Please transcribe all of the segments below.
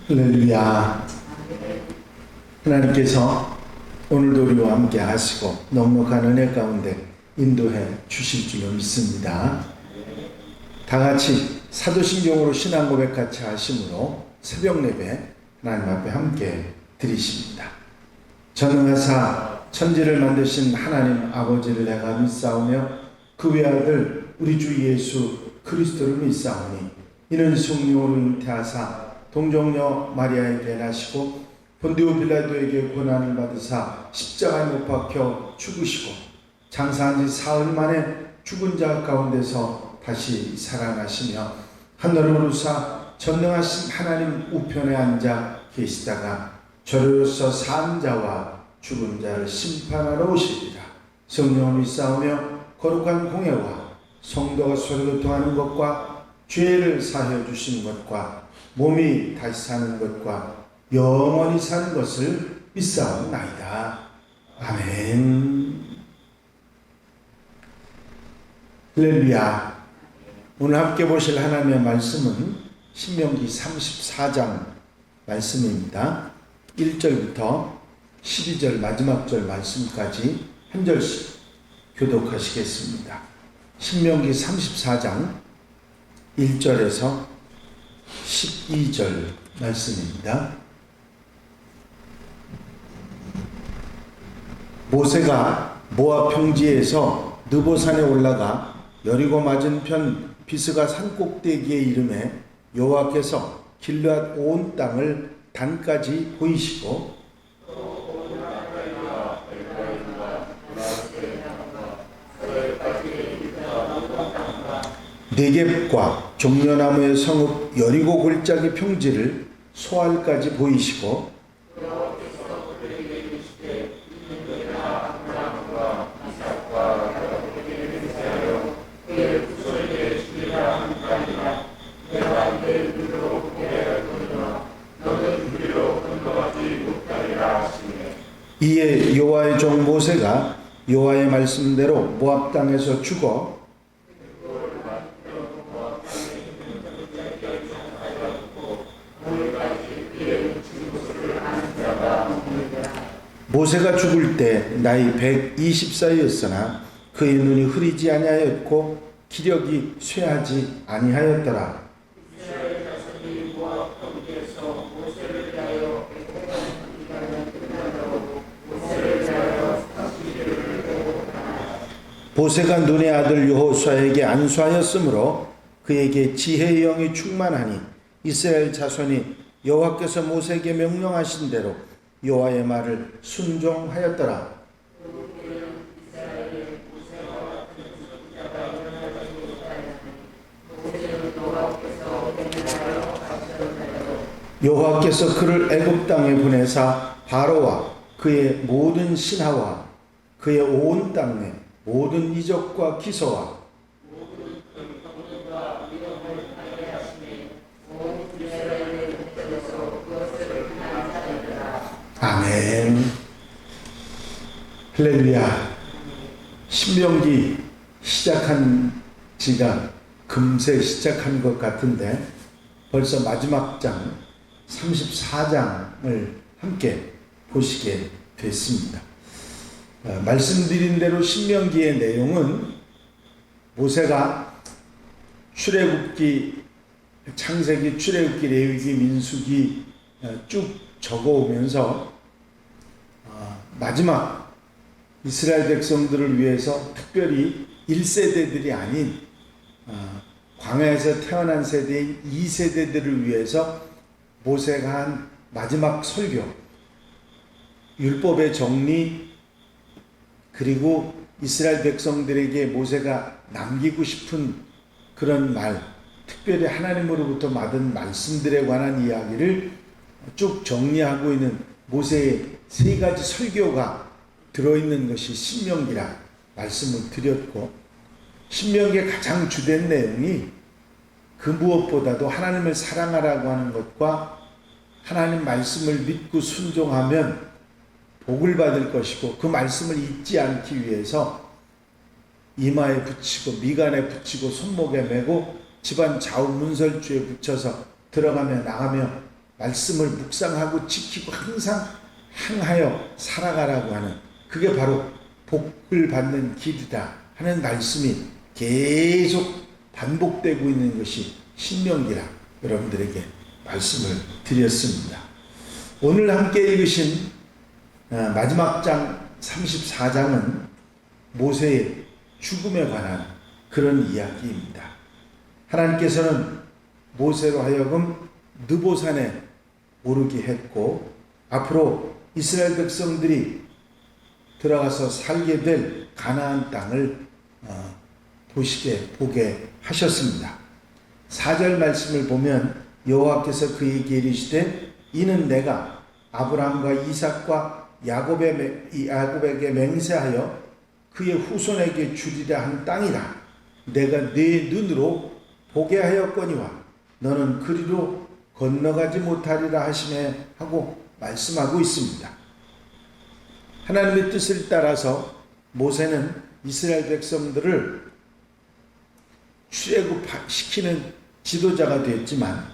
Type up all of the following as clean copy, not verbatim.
할렐루야. 하나님께서 오늘도 우리와 함께 하시고 넉넉한 은혜 가운데 인도해 주실 줄로 믿습니다. 다 같이 사도신경으로 신앙 고백 같이 하심으로 새벽 예배 하나님 앞에 함께 드리십니다. 전능하사 천지를 만드신 하나님 아버지를 내가 믿사오며 그 외아들 우리 주 예수 그리스도를 믿사오니 이는 성령으로 잉태하사 동정녀 마리아에게 나시고 본디오 빌라도에게 고난을 받으사 십자가에 못 박혀 죽으시고 장사한 지 사흘 만에 죽은 자 가운데서 다시 살아나시며 하늘을 오르사 전능하신 하나님 우편에 앉아 계시다가 저로서 산 자와 죽은 자를 심판하러 오시리라. 성령을 믿사오며 거룩한 공예와 성도가 소리교통하는 것과 죄를 사하여 주시는 것과 몸이 다시 사는 것과 영원히 사는 것을 믿사옵나이다. 아멘. 할렐루야. 오늘 함께 보실 하나님의 말씀은 신명기 34장 말씀입니다. 1절부터 12절 마지막 절 말씀까지 한 절씩 교독하시겠습니다. 신명기 34장 1절에서 12절 말씀입니다. 모세가 모압 평지에서 느보산에 올라가 여리고 맞은편 비스가 산 꼭대기에 이르매 여호와께서 길르앗 온 땅을 단까지 보이시고 네겝과 종려나무의 성읍 여리고 골짜기 평지를 소알까지 보이시고 이에 여호와의 종 모세가 여호와의 말씀대로 모압 땅에서 죽어 모세가 죽을 때 나이 120살이었으나 그의 눈이 흐리지 아니하였고 기력이 쇠하지 아니하였더라. 모세가 눈의 아들 여호수아에게 안수하였으므로 그에게 지혜의 영이 충만하니 이스라엘 자손이 여호와께서 모세에게 명령하신 대로 여호와의 말을 순종하였더라. 여호와께서 그를 애굽 땅에 보내사 바로와 그의 모든 신하와 그의 온 땅에 모든 이적과 기사와 아멘. 할렐루야. 신명기 시작한 지가 금세 시작한 것 같은데 벌써 마지막 장 34장을 함께 보시게 됐습니다. 말씀드린 대로 신명기의 내용은 모세가 출애굽기, 창세기, 출애굽기, 레위기, 민수기 쭉 적어오면서 마지막 이스라엘 백성들을 위해서 특별히 1세대들이 아닌 광야에서 태어난 세대인 2세대들을 위해서 모세가 한 마지막 설교, 율법의 정리, 그리고 이스라엘 백성들에게 모세가 남기고 싶은 그런 말, 특별히 하나님으로부터 받은 말씀들에 관한 이야기를 쭉 정리하고 있는 모세의 세 가지 설교가 들어있는 것이 신명기라 말씀을 드렸고, 신명기의 가장 주된 내용이 그 무엇보다도 하나님을 사랑하라고 하는 것과 하나님 말씀을 믿고 순종하면 복을 받을 것이고 그 말씀을 잊지 않기 위해서 이마에 붙이고 미간에 붙이고 손목에 메고 집안 좌우 문설주에 붙여서 들어가며 나가며 말씀을 묵상하고 지키고 항상 향하여 살아가라고 하는, 그게 바로 복을 받는 길이다 하는 말씀이 계속 반복되고 있는 것이 신명기라 여러분들에게 말씀을 드렸습니다. 오늘 함께 읽으신 마지막 장 34장은 모세의 죽음에 관한 그런 이야기입니다. 하나님께서는 모세로 하여금 느보산에 오르게 했고, 앞으로 이스라엘 백성들이 들어가서 살게 될 가나안 땅을 보게 하셨습니다. 4절 말씀을 보면 여호와께서 그에게 이르시되 이는 내가 아브라함과 이삭과 야곱에게 맹세하여 그의 후손에게 주리라 한 땅이라. 내가 네 눈으로 보게 하였거니와 너는 그리로 건너가지 못하리라 하시네 하고 말씀하고 있습니다. 하나님의 뜻을 따라서 모세는 이스라엘 백성들을 출애굽시키는 지도자가 되었지만,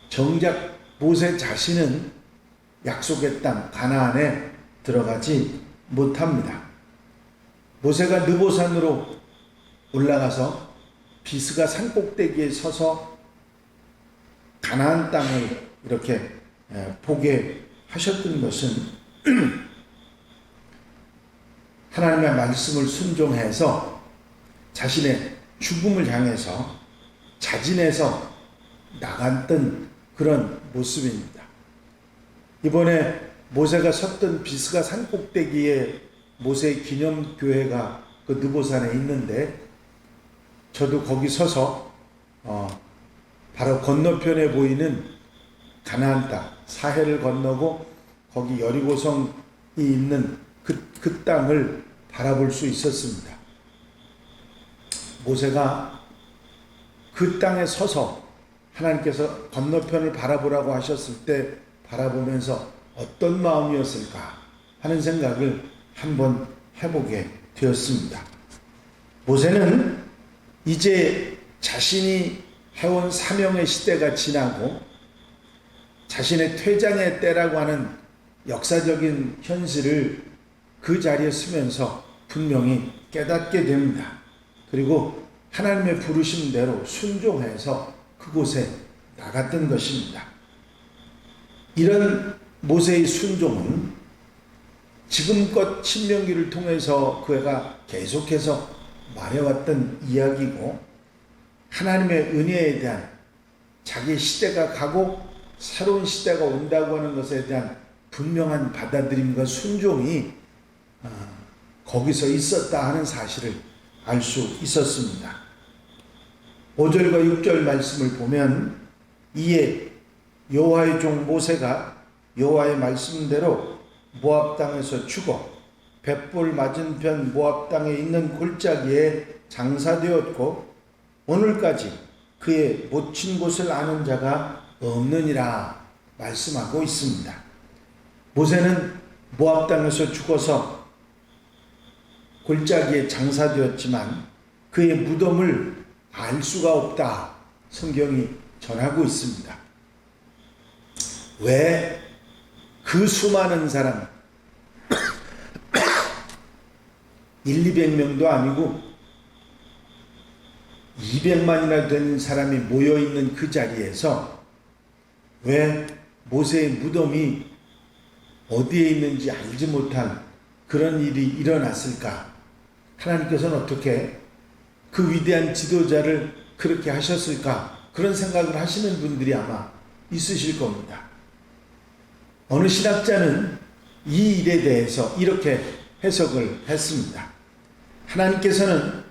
정작 모세 자신은 약속의 땅 가나안에 들어가지 못합니다. 모세가 느보산으로 올라가서 비스가 산꼭대기에 서서 가나안 땅을 이렇게 보게 하셨던 것은 하나님의 말씀을 순종해서 자신의 죽음을 향해서 자진해서 나갔던 그런 모습입니다. 이번에 모세가 섰던 비스가 산꼭대기에 모세의 기념교회가 그 느보산에 있는데, 저도 거기 서서 바로 건너편에 보이는 가나안 땅, 사해를 건너고 거기 여리고성이 있는 그 땅을 바라볼 수 있었습니다. 모세가 그 땅에 서서 하나님께서 건너편을 바라보라고 하셨을 때 바라보면서 어떤 마음이었을까 하는 생각을 한번 해보게 되었습니다. 모세는 이제 자신이 해온 사명의 시대가 지나고 자신의 퇴장의 때라고 하는 역사적인 현실을 그 자리에 서면서 분명히 깨닫게 됩니다. 그리고 하나님의 부르심대로 순종해서 그곳에 나갔던 것입니다. 이런 모세의 순종은 지금껏 신명기를 통해서 그가 계속해서 말해왔던 이야기고, 하나님의 은혜에 대한 자기 시대가 가고 새로운 시대가 온다고 하는 것에 대한 분명한 받아들임과 순종이 거기서 있었다 하는 사실을 알 수 있었습니다. 5절과 6절 말씀을 보면 이에 여호와의 종 모세가 여호와의 말씀대로 모압 땅에서 죽어 벳볼 맞은편 모압 땅에 있는 골짜기에 장사되었고 오늘까지 그의 묻힌 곳을 아는 자가 없느니라 말씀하고 있습니다. 모세는 모압 땅에서 죽어서 골짜기에 장사되었지만 그의 무덤을 알 수가 없다, 성경이 전하고 있습니다. 왜 그 수많은 사람 200명도 아니고 200만이나 되는 사람이 모여있는 그 자리에서 왜 모세의 무덤이 어디에 있는지 알지 못한 그런 일이 일어났을까? 하나님께서는 어떻게 그 위대한 지도자를 그렇게 하셨을까? 그런 생각을 하시는 분들이 아마 있으실 겁니다. 어느 신학자는 이 일에 대해서 이렇게 해석을 했습니다. 하나님께서는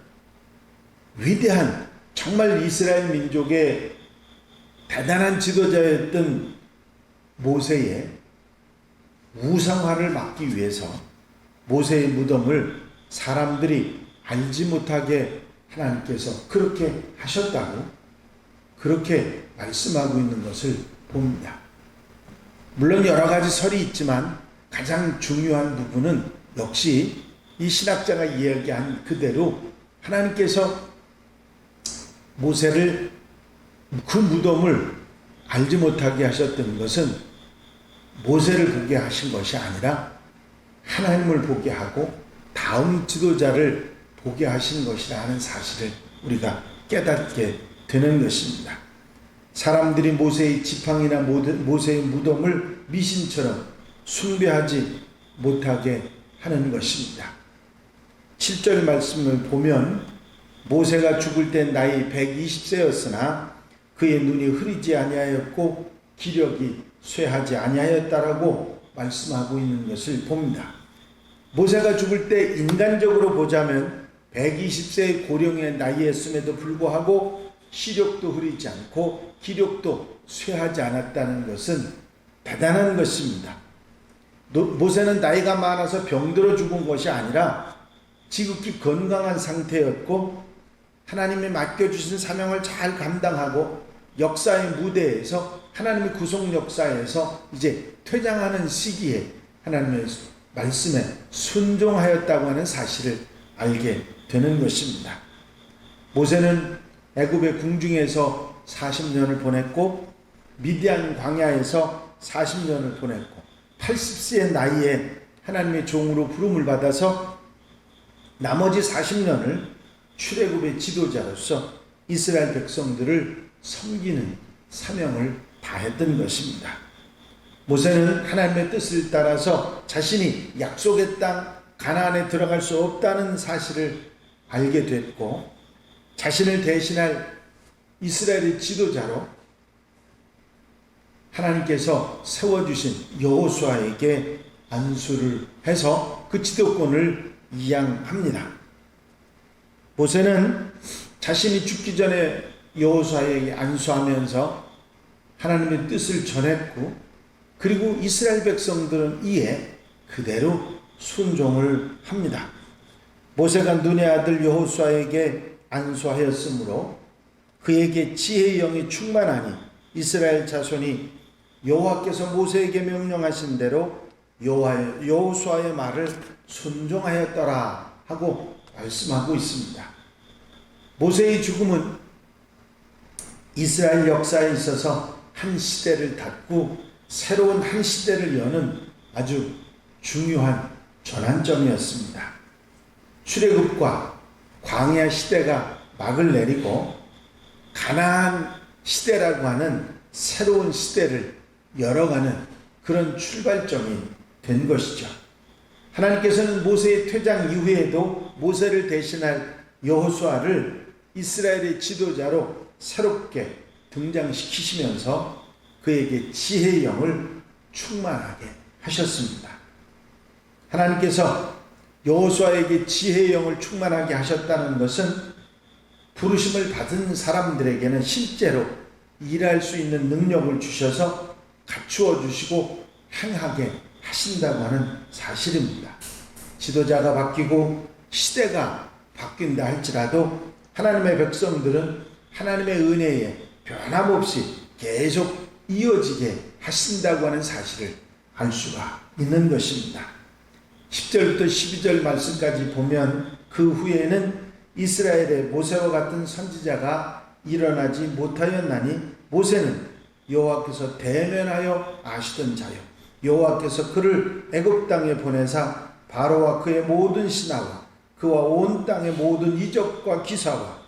위대한, 정말 이스라엘 민족의 대단한 지도자였던 모세의 우상화를 막기 위해서 모세의 무덤을 사람들이 알지 못하게 하나님께서 그렇게 하셨다고, 그렇게 말씀하고 있는 것을 봅니다. 물론 여러 가지 설이 있지만 가장 중요한 부분은 역시 이 신학자가 이야기한 그대로 하나님께서 모세를 그 무덤을 알지 못하게 하셨던 것은 모세를 보게 하신 것이 아니라 하나님을 보게 하고 다음 지도자를 보게 하신 것이라는 사실을 우리가 깨닫게 되는 것입니다. 사람들이 모세의 지팡이나 모세의 무덤을 미신처럼 숭배하지 못하게 하는 것입니다. 7절 말씀을 보면 모세가 죽을 때 나이 120세였으나 그의 눈이 흐리지 아니하였고 기력이 쇠하지 아니하였다라고 말씀하고 있는 것을 봅니다. 모세가 죽을 때 인간적으로 보자면 120세의 고령의 나이였음에도 불구하고 시력도 흐리지 않고 기력도 쇠하지 않았다는 것은 대단한 것입니다. 모세는 나이가 많아서 병들어 죽은 것이 아니라 지극히 건강한 상태였고 하나님이 맡겨주신 사명을 잘 감당하고 역사의 무대에서 하나님의 구속 역사에서 이제 퇴장하는 시기에 하나님의 말씀에 순종하였다고 하는 사실을 알게 되는 것입니다. 모세는 애굽의 궁중에서 40년을 보냈고 미디안 광야에서 40년을 보냈고 80세의 나이에 하나님의 종으로 부름을 받아서 나머지 40년을 출애굽의 지도자로서 이스라엘 백성들을 섬기는 사명을 다했던 것입니다. 모세는 하나님의 뜻을 따라서 자신이 약속의 땅 가나안에 들어갈 수 없다는 사실을 알게 됐고 자신을 대신할 이스라엘의 지도자로 하나님께서 세워주신 여호수아에게 안수를 해서 그 지도권을 이양합니다. 모세는 자신이 죽기 전에 여호수아에게 안수하면서 하나님의 뜻을 전했고 그리고 이스라엘 백성들은 이에 그대로 순종을 합니다. 모세가 눈의 아들 여호수아에게 안수하였으므로 그에게 지혜의 영이 충만하니 이스라엘 자손이 여호와께서 모세에게 명령하신 대로 여호수아의 말을 순종하였더라 하고 말씀하고 있습니다. 모세의 죽음은 이스라엘 역사에 있어서 한 시대를 닫고 새로운 한 시대를 여는 아주 중요한 전환점이었습니다. 출애굽과 광야 시대가 막을 내리고 가나안 시대라고 하는 새로운 시대를 열어가는 그런 출발점이 된 것이죠. 하나님께서는 모세의 퇴장 이후에도 모세를 대신할 여호수아를 이스라엘의 지도자로 새롭게 등장시키시면서 그에게 지혜의 영을 충만하게 하셨습니다. 하나님께서 여호수아에게 지혜의 영을 충만하게 하셨다는 것은 부르심을 받은 사람들에게는 실제로 일할 수 있는 능력을 주셔서 갖추어 주시고 행하게 하신다고 하는 사실입니다. 지도자가 바뀌고 시대가 바뀐다 할지라도 하나님의 백성들은 하나님의 은혜에 변함없이 계속 이어지게 하신다고 하는 사실을 알 수가 있는 것입니다. 10절부터 12절 말씀까지 보면 그 후에는 이스라엘의 모세와 같은 선지자가 일어나지 못하였나니 모세는 여호와께서 대면하여 아시던 자요 여호와께서 그를 애굽 땅에 보내사 바로와 그의 모든 신하와 그와 온 땅의 모든 이적과 기사와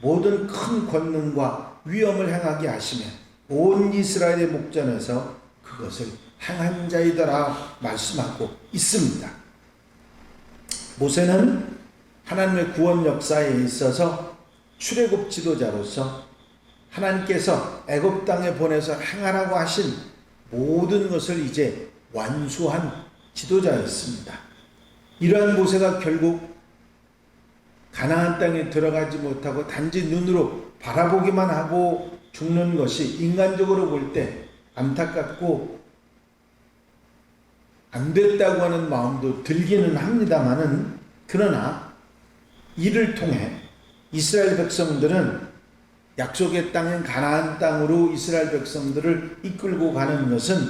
모든 큰 권능과 위엄을 행하게 하시며 온 이스라엘의 목전에서 그것을 행한 자이더라 말씀하고 있습니다. 모세는 하나님의 구원 역사에 있어서 출애굽 지도자로서 하나님께서 애굽 땅에 보내서 행하라고 하신 모든 것을 이제 완수한 지도자였습니다. 이러한 모세가 결국 가나안 땅에 들어가지 못하고 단지 눈으로 바라보기만 하고 죽는 것이 인간적으로 볼 때 안타깝고 안 됐다고 하는 마음도 들기는 합니다마는 그러나 이를 통해 이스라엘 백성들은 약속의 땅인 가나안 땅으로 이스라엘 백성들을 이끌고 가는 것은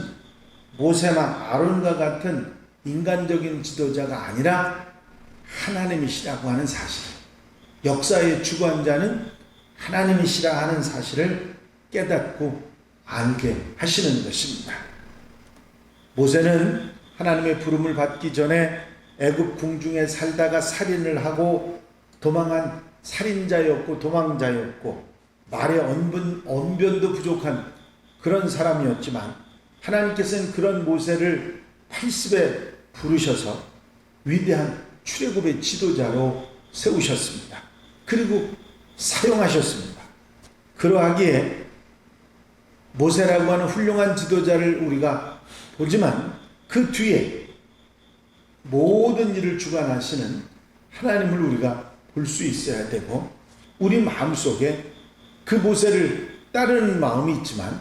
모세나 아론과 같은 인간적인 지도자가 아니라 하나님이시라고 하는 사실, 역사의 주관자는 하나님이시라 하는 사실을 깨닫고 알게 하시는 것입니다. 모세는 하나님의 부름을 받기 전에 애굽 궁중에 살다가 살인을 하고 도망한 살인자였고 도망자였고 말의 언변도 부족한 그런 사람이었지만 하나님께서는 그런 모세를 80에 부르셔서 위대한 출애굽의 지도자로 세우셨습니다. 그리고 사용하셨습니다. 그러하기에 모세라고 하는 훌륭한 지도자를 우리가 보지만 그 뒤에 모든 일을 주관하시는 하나님을 우리가 볼 수 있어야 되고, 우리 마음속에 그 모세를 따르는 마음이 있지만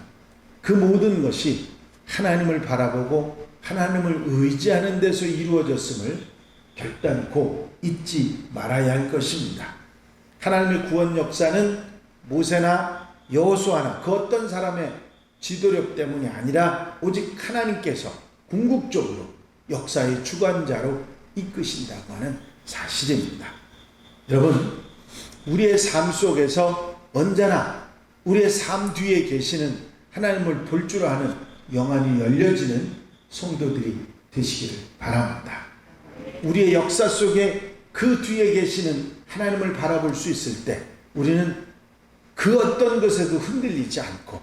그 모든 것이 하나님을 바라보고 하나님을 의지하는 데서 이루어졌음을 결단코 잊지 말아야 할 것입니다. 하나님의 구원 역사는 모세나 여호수아나 그 어떤 사람의 지도력 때문이 아니라 오직 하나님께서 궁극적으로 역사의 주관자로 이끄신다고 하는 사실입니다. 여러분, 우리의 삶 속에서 언제나 우리의 삶 뒤에 계시는 하나님을 볼 줄 아는 영안이 열려지는 성도들이 되시기를 바랍니다. 우리의 역사 속에 그 뒤에 계시는 하나님을 바라볼 수 있을 때 우리는 그 어떤 것에도 흔들리지 않고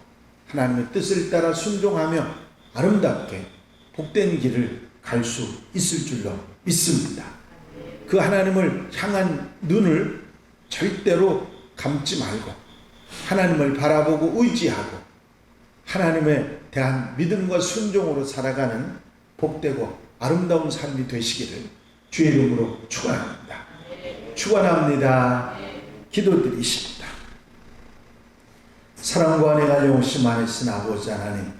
하나님의 뜻을 따라 순종하며 아름답게 복된 길을 갈 수 있을 줄로 믿습니다. 그 하나님을 향한 눈을 절대로 감지 말고 하나님을 바라보고 의지하고 하나님에 대한 믿음과 순종으로 살아가는 복되고 아름다운 삶이 되시기를 주의 이름으로 축원합니다. 축원합니다. 기도드리십니다. 사랑과 은혜가 영원히 많으신 아버지 하나님,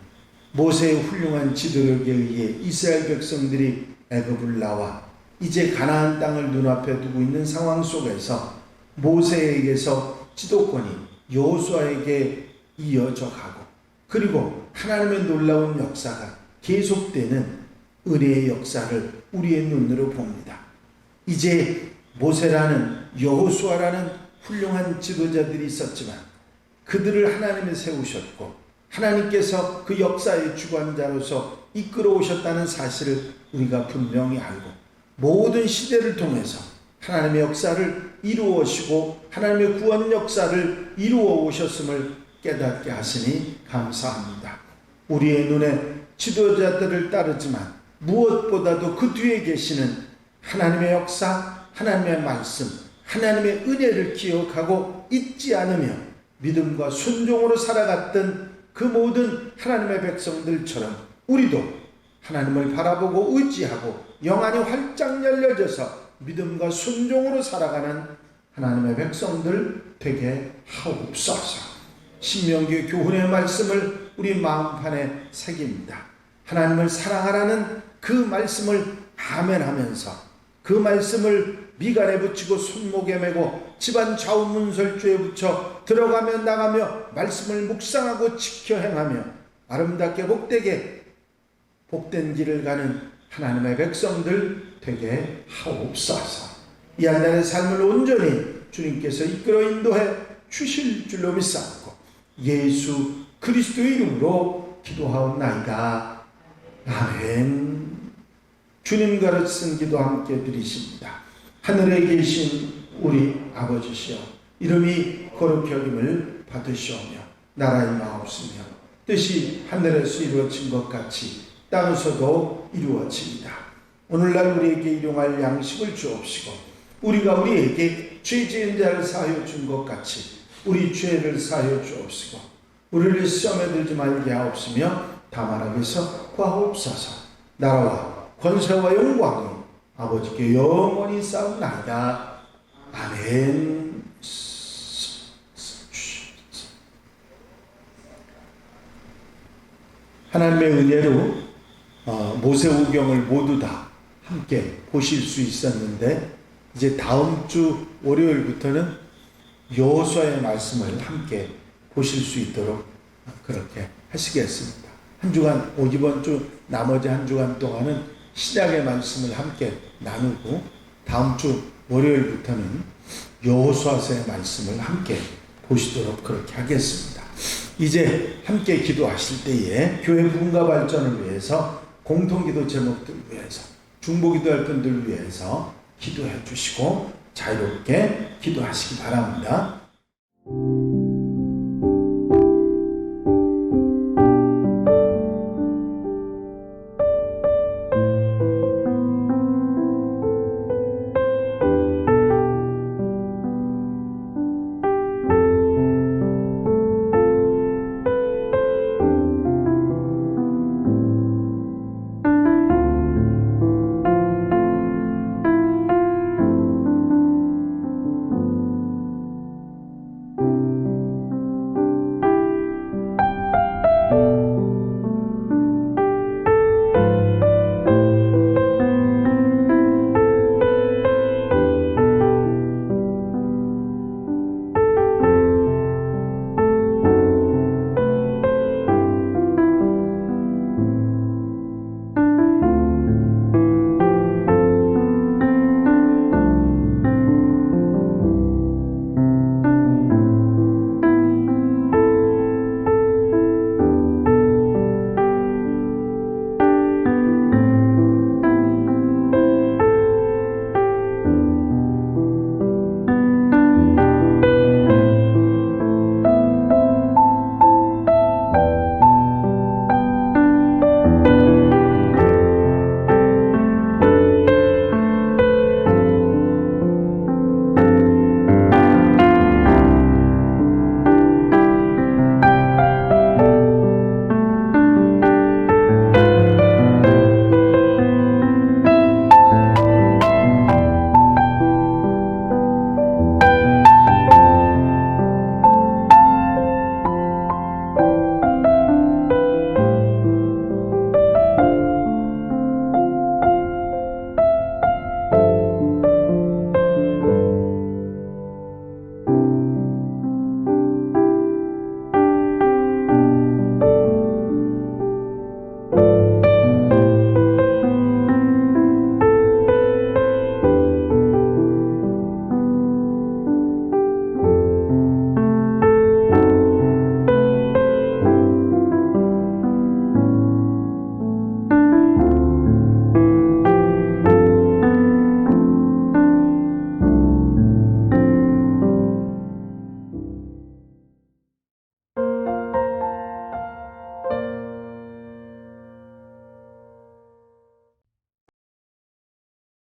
모세의 훌륭한 지도력에 의해 이스라엘 백성들이 애굽을 나와 이제 가나안 땅을 눈앞에 두고 있는 상황 속에서 모세에게서 지도권이 여호수아에게 이어져 가고, 그리고 하나님의 놀라운 역사가 계속되는 은혜의 역사를 우리의 눈으로 봅니다. 이제 모세라는 여호수아라는 훌륭한 지도자들이 있었지만 그들을 하나님이 세우셨고 하나님께서 그 역사의 주관자로서 이끌어 오셨다는 사실을 우리가 분명히 알고 모든 시대를 통해서 하나님의 역사를 이루어 오시고 하나님의 구원 역사를 이루어 오셨음을 깨닫게 하시니 감사합니다. 우리의 눈에 지도자들을 따르지만 무엇보다도 그 뒤에 계시는 하나님의 역사, 하나님의 말씀, 하나님의 은혜를 기억하고 잊지 않으며 믿음과 순종으로 살아갔던 그 모든 하나님의 백성들처럼 우리도 하나님을 바라보고 의지하고 영안이 활짝 열려져서 믿음과 순종으로 살아가는 하나님의 백성들 되게 하옵소서. 신명기 교훈의 말씀을 우리 마음판에 새깁니다. 하나님을 사랑하라는 그 말씀을 아멘하면서 그 말씀을 미간에 붙이고 손목에 메고 집안 좌우문설주에 붙여 들어가며 나가며 말씀을 묵상하고 지켜 행하며 아름답게 복되게 복된 길을 가는 하나님의 백성들 되게 하옵소서. 이 한 달의 삶을 온전히 주님께서 이끌어 인도해 주실 줄로 믿사옵고 예수 그리스도의 이름으로 기도하옵나이다. 아멘. 주님 가르친 기도 함께 드리십니다. 하늘에 계신 우리 아버지시여, 이름이 거룩히 여김을 받으시오며 나라의 마옵시며 뜻이 하늘에서 이루어진 것 같이 땅에서도 이루어집니다. 오늘날 우리에게 일용할 양식을 주옵시고 우리가 우리에게 죄 지은 자를 사하여 준 것 같이 우리 죄를 사하여 주옵시고 우리를 시험에 들지 말게 하옵시며 다만 악에서 구하옵소서. 나라와 권세와 영광이 아버지께 영원히 싸움나이다. 아멘. 하나님의 은혜로 모세오경을 모두 다 함께 보실 수 있었는데 이제 다음 주 월요일부터는 여호수아의 말씀을 함께 보실 수 있도록 그렇게 하시겠습니다. 한 주간, 이번 주 나머지 한 주간 동안은 신약의 말씀을 함께 나누고 다음 주 월요일부터는 여호수아서의 말씀을 함께 보시도록 그렇게 하겠습니다. 이제 함께 기도하실 때에 교회 부흥과 발전을 위해서 공통기도 제목들 위해서 중보기도할 분들 위해서 기도해 주시고 자유롭게 기도하시기 바랍니다.